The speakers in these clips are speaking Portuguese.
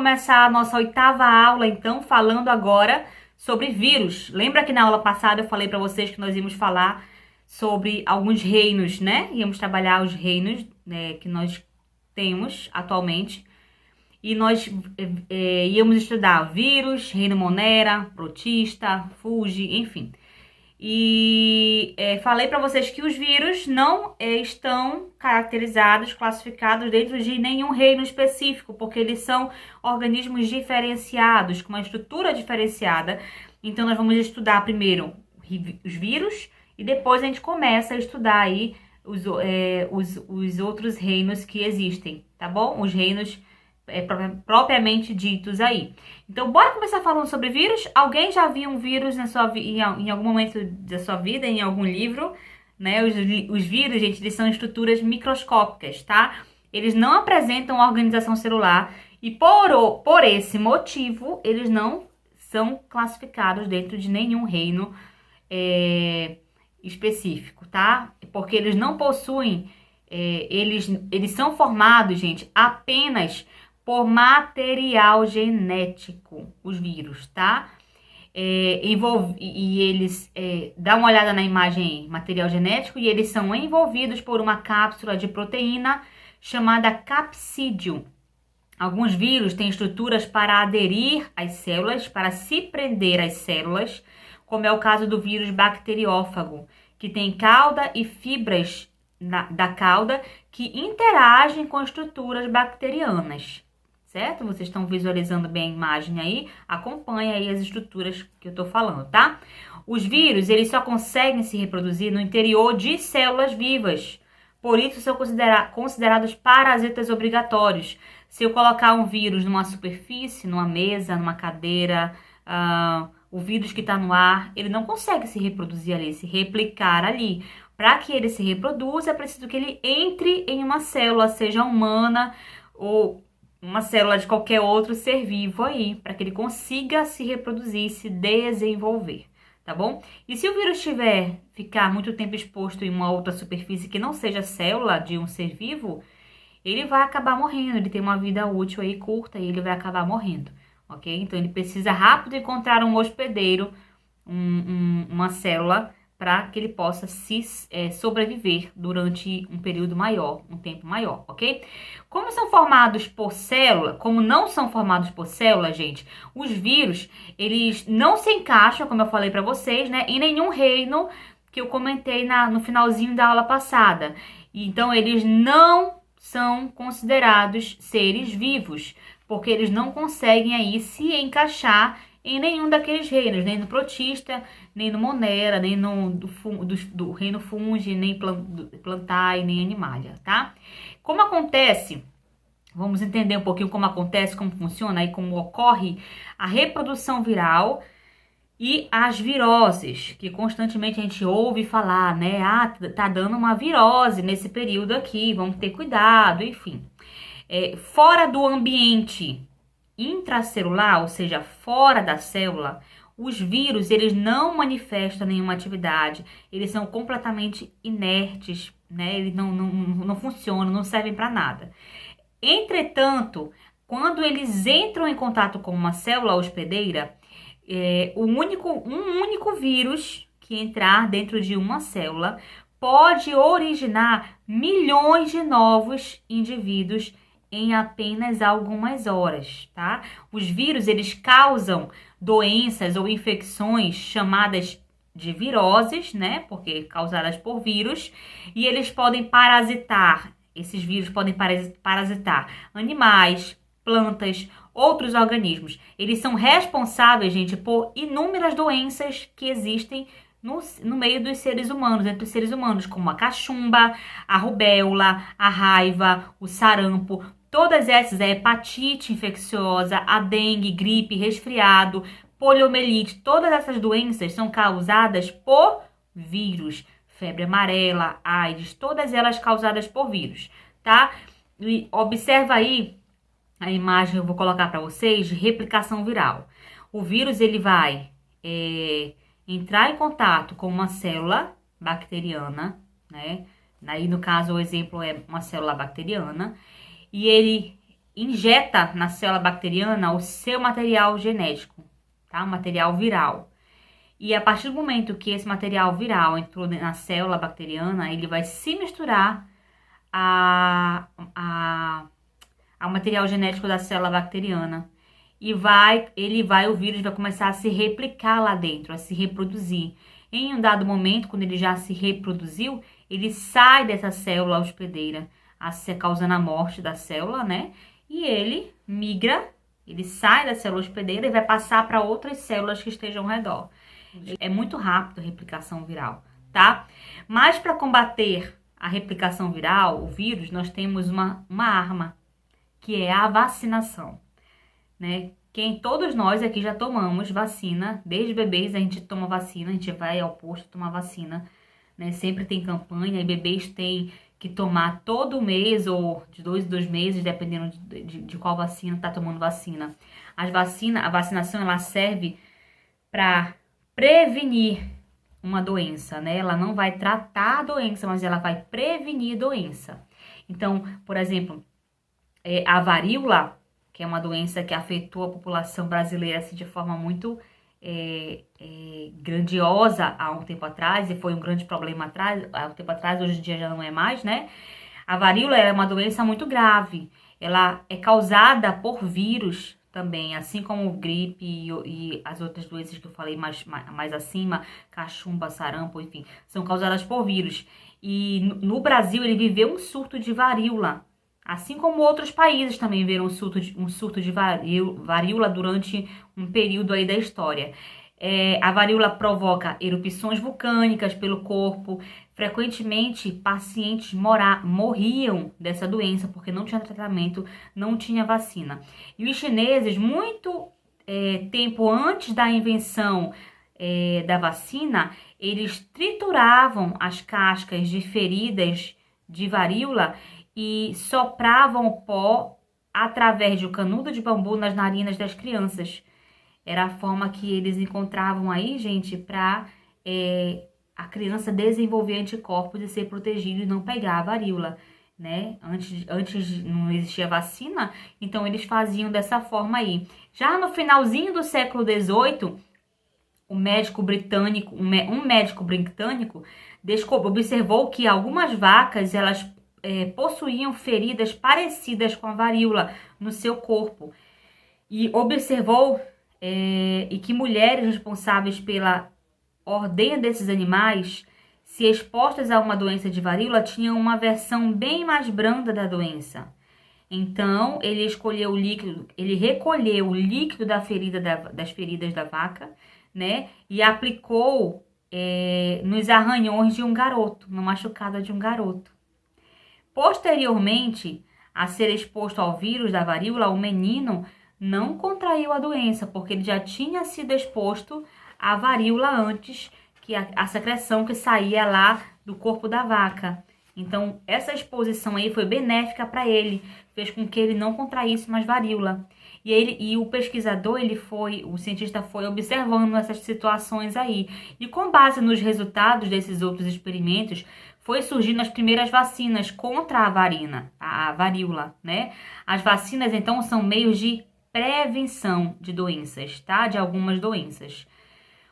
começar a nossa 8ª aula, então, falando agora sobre vírus. Lembra que na aula passada eu falei para vocês que nós íamos falar sobre alguns reinos, né? Íamos trabalhar os reinos, né, que nós temos atualmente. E nós íamos estudar vírus, reino Monera, protista, Fuji, enfim. E falei para vocês que os vírus não estão caracterizados, classificados dentro de nenhum reino específico, porque eles são organismos diferenciados, com uma estrutura diferenciada. Então, nós vamos estudar primeiro os vírus e depois a gente começa a estudar aí os outros reinos que existem, tá bom? Os reinos propriamente ditos aí. Então, bora começar falando sobre vírus. Alguém já viu um vírus em algum momento da sua vida, em algum livro, né? Os vírus, gente, eles são estruturas microscópicas, tá? Eles não apresentam organização celular e por esse motivo, eles não são classificados dentro de nenhum reino específico, tá? Porque eles não possuem, eles são formados, gente, apenas por material genético, os vírus, tá? E eles, dá uma olhada na imagem aí, material genético, e eles são envolvidos por uma cápsula de proteína chamada capsídeo. Alguns vírus têm estruturas para aderir às células, para se prender às células, como é o caso do vírus bacteriófago, que tem cauda e fibras da cauda que interagem com estruturas bacterianas. Certo? Vocês estão visualizando bem a imagem aí? Acompanha aí as estruturas que eu tô falando, tá? Os vírus, eles só conseguem se reproduzir no interior de células vivas. Por isso, são considerados parasitas obrigatórios. Se eu colocar um vírus numa superfície, numa mesa, numa cadeira, o vírus que está no ar, ele não consegue se reproduzir ali, se replicar ali. Para que ele se reproduza, é preciso que ele entre em uma célula, seja humana ou uma célula de qualquer outro ser vivo aí, para que ele consiga se reproduzir, se desenvolver, tá bom? E se o vírus ficar muito tempo exposto em uma outra superfície que não seja célula de um ser vivo, ele vai acabar morrendo, ele tem uma vida útil aí curta e ele vai acabar morrendo, ok? Então, ele precisa rápido encontrar um hospedeiro, uma célula, para que ele possa sobreviver durante um período maior, um tempo maior, ok? Como não são formados por célula, gente, os vírus, eles não se encaixam, como eu falei para vocês, né, em nenhum reino que eu comentei no finalzinho da aula passada. Então, eles não são considerados seres vivos, porque eles não conseguem aí se encaixar em nenhum daqueles reinos, nem no protista, nem no Monera, nem do reino Fungi, nem Plantae, nem Animalia, tá? Como acontece, vamos entender um pouquinho como acontece, como funciona e como ocorre a reprodução viral e as viroses, que constantemente a gente ouve falar, né? Tá dando uma virose nesse período aqui, vamos ter cuidado, enfim. Fora do ambiente intracelular, ou seja, fora da célula, os vírus, eles não manifestam nenhuma atividade, eles são completamente inertes, né? Eles não funcionam, não servem para nada. Entretanto, quando eles entram em contato com uma célula hospedeira, um único vírus que entrar dentro de uma célula pode originar milhões de novos indivíduos em apenas algumas horas, tá? Os vírus, eles causam doenças ou infecções chamadas de viroses, né? Porque causadas por vírus, e eles podem parasitar, esses vírus podem parasitar animais, plantas, outros organismos. Eles são responsáveis, gente, por inúmeras doenças que existem no meio dos seres humanos, entre os seres humanos, como a cachumba, a rubéola, a raiva, o sarampo. Todas essas, a hepatite infecciosa, a dengue, gripe, resfriado, poliomielite, todas essas doenças são causadas por vírus. Febre amarela, AIDS, todas elas causadas por vírus, tá? E observa aí a imagem, eu vou colocar para vocês, de replicação viral. O vírus, ele vai entrar em contato com uma célula bacteriana, né? Aí, no caso, o exemplo é uma célula bacteriana. E ele injeta na célula bacteriana o seu material genético, tá? O material viral. E a partir do momento que esse material viral entrou na célula bacteriana, ele vai se misturar ao material genético da célula bacteriana. E o vírus vai começar a se replicar lá dentro, a se reproduzir. Em um dado momento, quando ele já se reproduziu, ele sai dessa célula hospedeira, causando a morte da célula, né? E ele migra, ele sai da célula hospedeira e vai passar para outras células que estejam ao redor. É muito rápido a replicação viral, tá? Mas para combater a replicação viral, o vírus, nós temos uma arma, que é a vacinação, né? Todos nós aqui já tomamos vacina, desde bebês a gente toma vacina, a gente vai ao posto tomar vacina, né? Sempre tem campanha e bebês têm que tomar todo mês ou de 2 em 2 meses, dependendo de qual vacina tá tomando vacina. A vacinação, ela serve para prevenir uma doença, né? Ela não vai tratar a doença, mas ela vai prevenir doença. Então, por exemplo, a varíola, que é uma doença que afetou a população brasileira assim, de forma muito grandiosa há um tempo atrás, e foi um grande problema há um tempo atrás, hoje em dia já não é mais, né? A varíola é uma doença muito grave. Ela é causada por vírus também, assim como gripe e as outras doenças que eu falei mais acima, cachumba, sarampo, enfim, são causadas por vírus. E no Brasil ele viveu um surto de varíola, assim como outros países também viram um surto de varíola durante um período aí da história. A varíola provoca erupções vulcânicas pelo corpo. Frequentemente, pacientes morriam dessa doença porque não tinha tratamento, não tinha vacina. E os chineses, muito tempo antes da invenção da vacina, eles trituravam as cascas de feridas de varíola e sopravam o pó através de um canudo de bambu nas narinas das crianças. Era a forma que eles encontravam aí, gente, para a criança desenvolver anticorpos e ser protegida e não pegar a varíola, né? Antes não existia vacina, então eles faziam dessa forma aí. Já no finalzinho do século XVIII, um médico britânico observou que algumas vacas, elas possuíam feridas parecidas com a varíola no seu corpo. E observou e que mulheres responsáveis pela ordenha desses animais, se expostas a uma doença de varíola, tinham uma versão bem mais branda da doença. Então, ele recolheu o líquido das feridas da vaca, né? E aplicou nos arranhões de um garoto, no machucado de um garoto. Posteriormente a ser exposto ao vírus da varíola, o menino não contraiu a doença, porque ele já tinha sido exposto à varíola antes, que a secreção que saía lá do corpo da vaca. Então, essa exposição aí foi benéfica para ele, fez com que ele não contraísse mais varíola. E o pesquisador, o cientista foi observando essas situações aí. E com base nos resultados desses outros experimentos, foi surgindo as primeiras vacinas contra a varíola, né? As vacinas, então, são meios de prevenção de doenças, tá? De algumas doenças.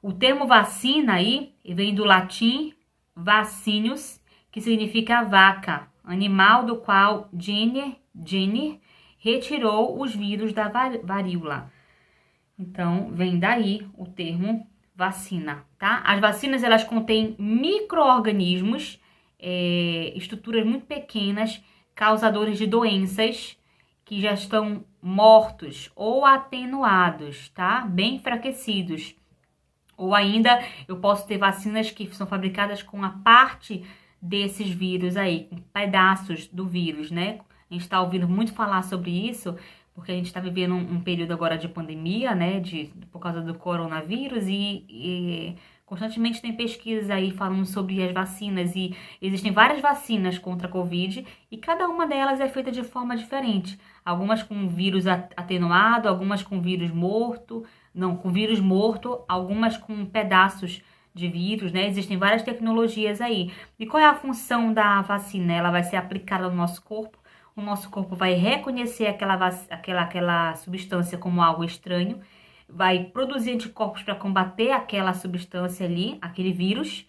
O termo vacina aí vem do latim vacinius, que significa vaca, animal do qual Jenner retirou os vírus da varíola. Então, vem daí o termo vacina, tá? As vacinas, elas contêm micro-organismos, estruturas muito pequenas, causadores de doenças que já estão mortos ou atenuados, tá? Bem enfraquecidos. Ou ainda, eu posso ter vacinas que são fabricadas com a parte desses vírus aí, com pedaços do vírus, né? A gente está ouvindo muito falar sobre isso, porque a gente está vivendo um período agora de pandemia, né? Por causa do coronavírus e constantemente tem pesquisas aí falando sobre as vacinas e existem várias vacinas contra a Covid e cada uma delas é feita de forma diferente. Algumas com vírus atenuado, algumas com vírus morto, algumas com pedaços de vírus, né? Existem várias tecnologias aí. E qual é a função da vacina? Ela vai ser aplicada no nosso corpo o nosso corpo vai reconhecer aquela substância como algo estranho, vai produzir anticorpos para combater aquela substância ali, aquele vírus.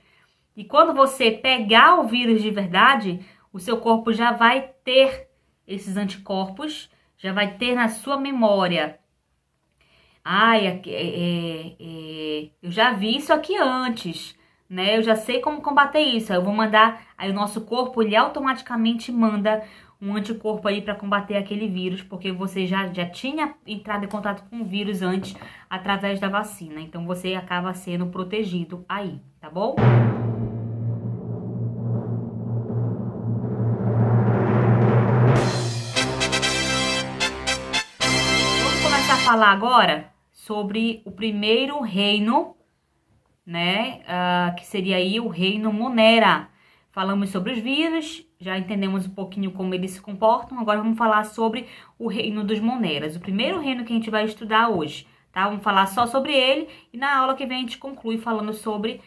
E quando você pegar o vírus de verdade, o seu corpo já vai ter esses anticorpos, já vai ter na sua memória. Ai, eu já vi isso aqui antes, né? Eu já sei como combater isso. Aí eu vou mandar, aí o nosso corpo, ele automaticamente manda um anticorpo aí para combater aquele vírus, porque você já tinha entrado em contato com o vírus antes através da vacina. Então você acaba sendo protegido aí, tá bom? Vamos começar a falar agora sobre o primeiro reino, né? Que seria aí o reino Monera. Falamos sobre os vírus, já entendemos um pouquinho como eles se comportam. Agora vamos falar sobre o reino dos Moneras, o primeiro reino que a gente vai estudar hoje, tá? Vamos falar só sobre ele e na aula que vem a gente conclui falando sobre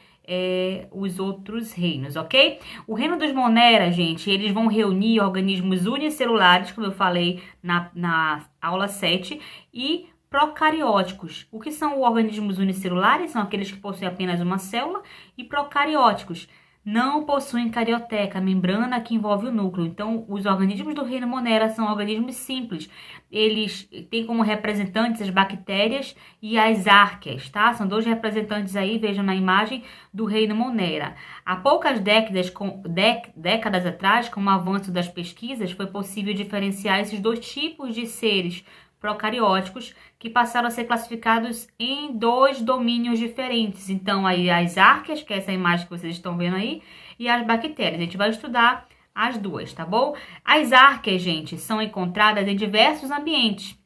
os outros reinos, ok? O reino dos Monera, gente, eles vão reunir organismos unicelulares, como eu falei na aula 7, e procarióticos. O que são organismos unicelulares? São aqueles que possuem apenas uma célula, e procarióticos não possuem carioteca, a membrana que envolve o núcleo. Então, os organismos do reino Monera são organismos simples. Eles têm como representantes as bactérias e as árqueas, tá? São dois representantes aí, vejam na imagem, do reino Monera. Há poucas décadas atrás, com o avanço das pesquisas, foi possível diferenciar esses dois tipos de seres procarióticos que passaram a ser classificados em dois domínios diferentes. Então, aí as árqueas, que é essa imagem que vocês estão vendo aí, e as bactérias. A gente vai estudar as duas, tá bom? As árqueas, gente, são encontradas em diversos ambientes.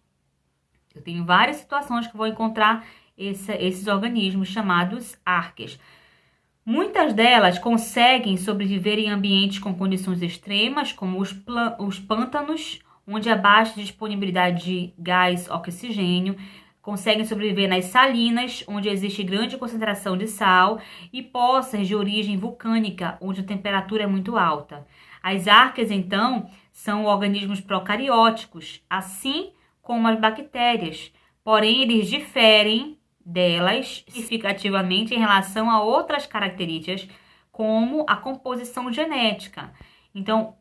Eu tenho várias situações que vou encontrar esses organismos chamados árqueas. Muitas delas conseguem sobreviver em ambientes com condições extremas, como os pântanos, onde há baixa disponibilidade de gás oxigênio, conseguem sobreviver nas salinas, onde existe grande concentração de sal, e poças de origem vulcânica, onde a temperatura é muito alta. As árqueas, então, são organismos procarióticos, assim como as bactérias, porém eles diferem delas significativamente em relação a outras características, como a composição genética. Então,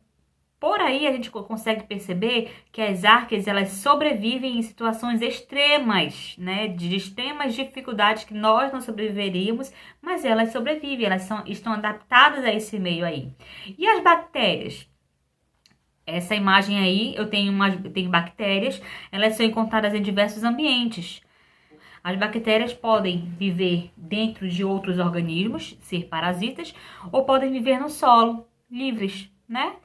por aí a gente consegue perceber que as árqueas, elas sobrevivem em situações extremas, né? De extremas dificuldades que nós não sobreviveríamos, mas elas sobrevivem, estão adaptadas a esse meio aí. E as bactérias? Essa imagem aí, eu tenho bactérias, elas são encontradas em diversos ambientes. As bactérias podem viver dentro de outros organismos, ser parasitas, ou podem viver no solo, livres, né?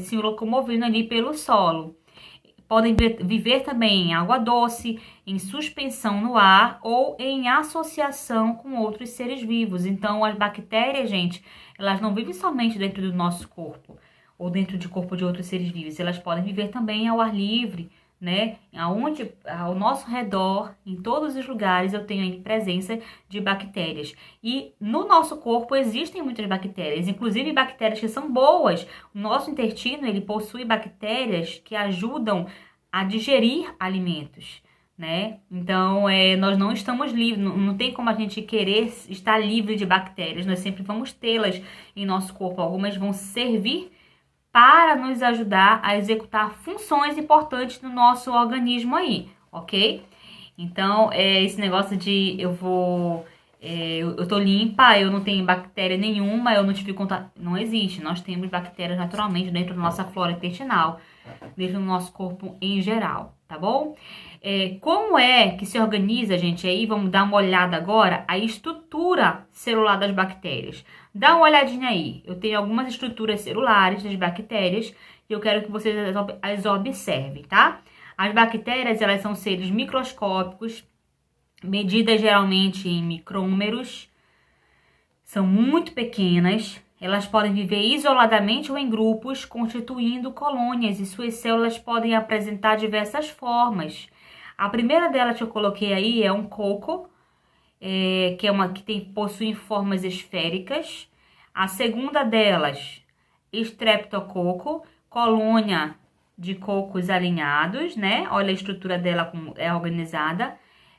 Se locomovendo ali pelo solo. Podem viver também em água doce, em suspensão no ar ou em associação com outros seres vivos. Então, as bactérias, gente, elas não vivem somente dentro do nosso corpo ou dentro do corpo de outros seres vivos. Elas podem viver também ao ar livre, né? Ao nosso redor, em todos os lugares, eu tenho a presença de bactérias. E no nosso corpo existem muitas bactérias, inclusive bactérias que são boas. O nosso intestino, ele possui bactérias que ajudam a digerir alimentos, né? Então, nós não estamos livres, não tem como a gente querer estar livre de bactérias. Nós sempre vamos tê-las em nosso corpo. Algumas vão servir para nos ajudar a executar funções importantes no nosso organismo aí, ok? Então, esse negócio de eu tô limpa, eu não tenho bactéria nenhuma, eu não tive contato, não existe. Nós temos bactérias naturalmente dentro da nossa flora intestinal, dentro do nosso corpo em geral, tá bom? Como é que se organiza, gente? Aí vamos dar uma olhada agora a estrutura celular das bactérias. Dá uma olhadinha aí. Eu tenho algumas estruturas celulares das bactérias e eu quero que vocês as observem, tá? As bactérias, elas são seres microscópicos, medidas geralmente em micrômeros, são muito pequenas. Elas podem viver isoladamente ou em grupos, constituindo colônias, e suas células podem apresentar diversas formas. A primeira delas que eu coloquei aí é um coco, que possui formas esféricas. A segunda delas, Streptococo, colônia de cocos alinhados, né? Olha a estrutura dela como é organizada.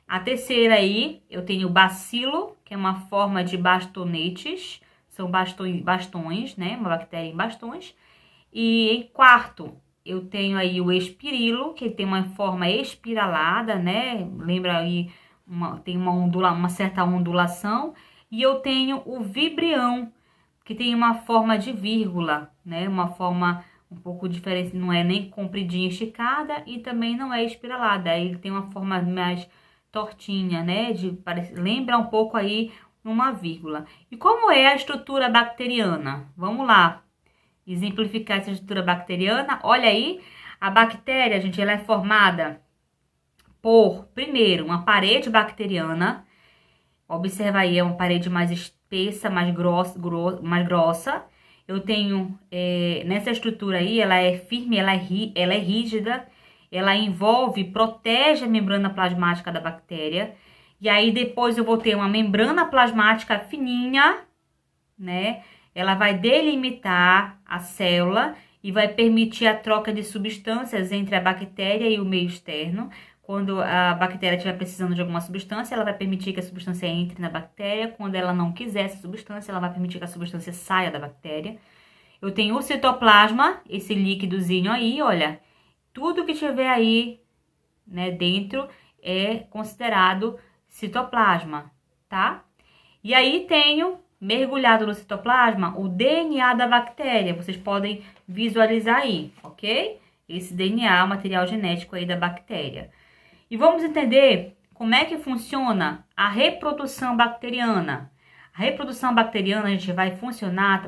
A terceira aí, eu tenho o bacilo, que é uma forma de bastonetes. São bastões, né? Uma bactéria em bastões. E em quarto, eu tenho aí o espirilo, que tem uma forma espiralada, né? Lembra aí, tem uma certa ondulação. E eu tenho o vibrião, que tem uma forma de vírgula, né? Uma forma um pouco diferente, não é nem compridinha esticada e também não é espiralada. Ele tem uma forma mais tortinha, né? Lembra um pouco aí uma vírgula. E como é a estrutura bacteriana? Vamos lá exemplificar essa estrutura bacteriana. Olha aí, a bactéria, gente, ela é formada por, primeiro, uma parede bacteriana. Observa aí, é uma parede mais espessa, mais grossa. Eu tenho, nessa estrutura aí, ela é firme, ela é rígida, ela envolve, protege a membrana plasmática da bactéria. E aí, depois eu vou ter uma membrana plasmática fininha, né? Ela vai delimitar a célula e vai permitir a troca de substâncias entre a bactéria e o meio externo. Quando a bactéria estiver precisando de alguma substância, ela vai permitir que a substância entre na bactéria. Quando ela não quiser essa substância, ela vai permitir que a substância saia da bactéria. Eu tenho o citoplasma, esse líquidozinho aí, olha. Tudo que tiver aí, né, dentro é considerado citoplasma, tá? E aí tenho mergulhado no citoplasma o DNA da bactéria. Vocês podem visualizar aí, ok? Esse DNA, o material genético aí da bactéria. E vamos entender como é que funciona a reprodução bacteriana. A reprodução bacteriana, a gente vai funcionar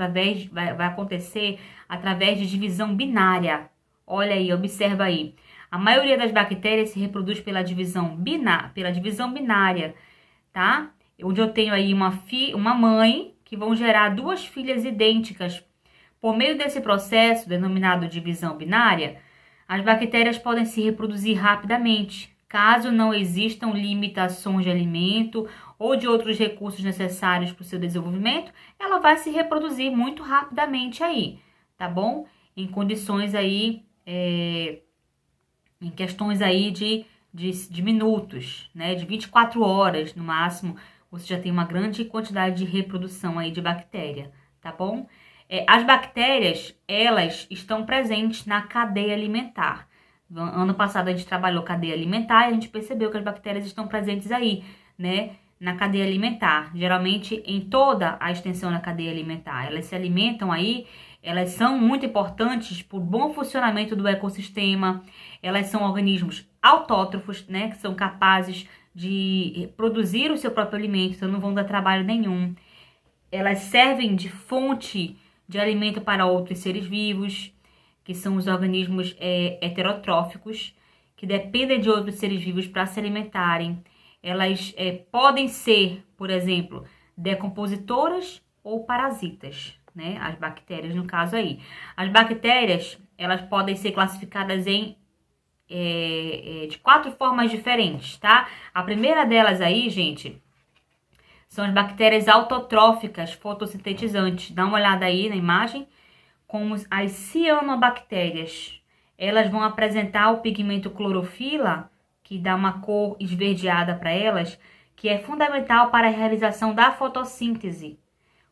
vai acontecer através de divisão binária. Olha aí, observa aí. A maioria das bactérias se reproduz pela divisão binária, tá? Onde eu tenho aí uma mãe que vão gerar duas filhas idênticas. Por meio desse processo, denominado divisão binária, as bactérias podem se reproduzir rapidamente, caso não existam limitações de alimento ou de outros recursos necessários para o seu desenvolvimento, ela vai se reproduzir muito rapidamente aí, tá bom? Em condições aí, em questões aí de minutos, né? De 24 horas no máximo, você já tem uma grande quantidade de reprodução aí de bactéria, tá bom? As bactérias, elas estão presentes na cadeia alimentar. Ano passado a gente trabalhou cadeia alimentar e a gente percebeu que as bactérias estão presentes aí, né? Na cadeia alimentar, geralmente em toda a extensão da cadeia alimentar. Elas se alimentam aí, elas são muito importantes para o bom funcionamento do ecossistema. Elas são organismos autótrofos, né? Que são capazes de produzir o seu próprio alimento, então não vão dar trabalho nenhum. Elas servem de fonte de alimento para outros seres vivos, que são os organismos heterotróficos, que dependem de outros seres vivos para se alimentarem. Elas podem ser, por exemplo, decompositoras ou parasitas, né? As bactérias, no caso aí. As bactérias, elas podem ser classificadas de 4 formas diferentes, tá? A primeira delas aí, gente, são as bactérias autotróficas fotossintetizantes. Dá uma olhada aí na imagem. Como as cianobactérias, elas vão apresentar o pigmento clorofila, que dá uma cor esverdeada para elas, que é fundamental para a realização da fotossíntese.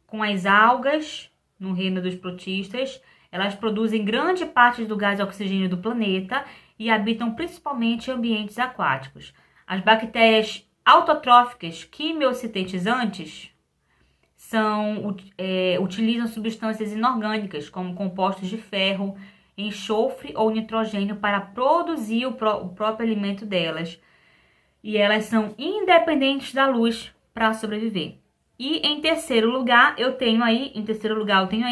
Com as algas, no reino dos protistas, elas produzem grande parte do gás oxigênio do planeta e habitam principalmente em ambientes aquáticos. As bactérias autotróficas quimiosintetizantes utilizam substâncias inorgânicas, como compostos de ferro, enxofre ou nitrogênio para produzir o próprio alimento delas. E elas são independentes da luz para sobreviver. E em terceiro lugar, eu tenho aí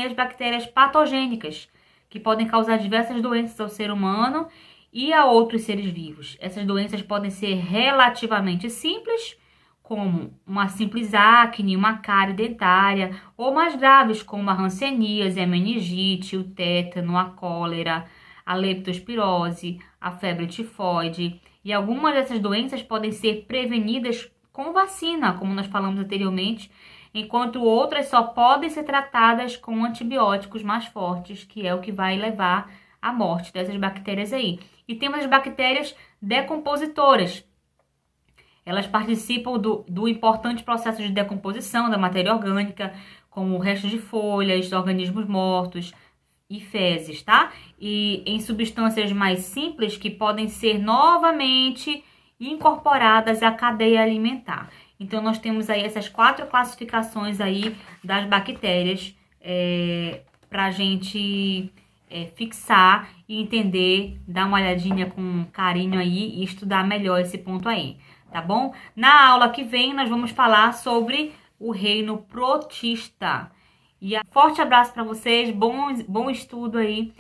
as bactérias patogênicas, que podem causar diversas doenças ao ser humano e a outros seres vivos. Essas doenças podem ser relativamente simples, como uma simples acne, uma cárie dentária, ou mais graves, como a hanseníase, a meningite, o tétano, a cólera, a leptospirose, a febre tifoide. E algumas dessas doenças podem ser prevenidas com vacina, como nós falamos anteriormente, enquanto outras só podem ser tratadas com antibióticos mais fortes, que é o que vai levar a morte dessas bactérias aí. E temos as bactérias decompositoras. Elas participam do importante processo de decomposição da matéria orgânica, como o resto de folhas, organismos mortos e fezes, tá? E em substâncias mais simples que podem ser novamente incorporadas à cadeia alimentar. Então, nós temos aí essas 4 classificações aí das bactérias para a gente fixar e entender, dar uma olhadinha com carinho aí e estudar melhor esse ponto aí, tá bom? Na aula que vem, nós vamos falar sobre o reino protista. E forte abraço para vocês, bom estudo aí.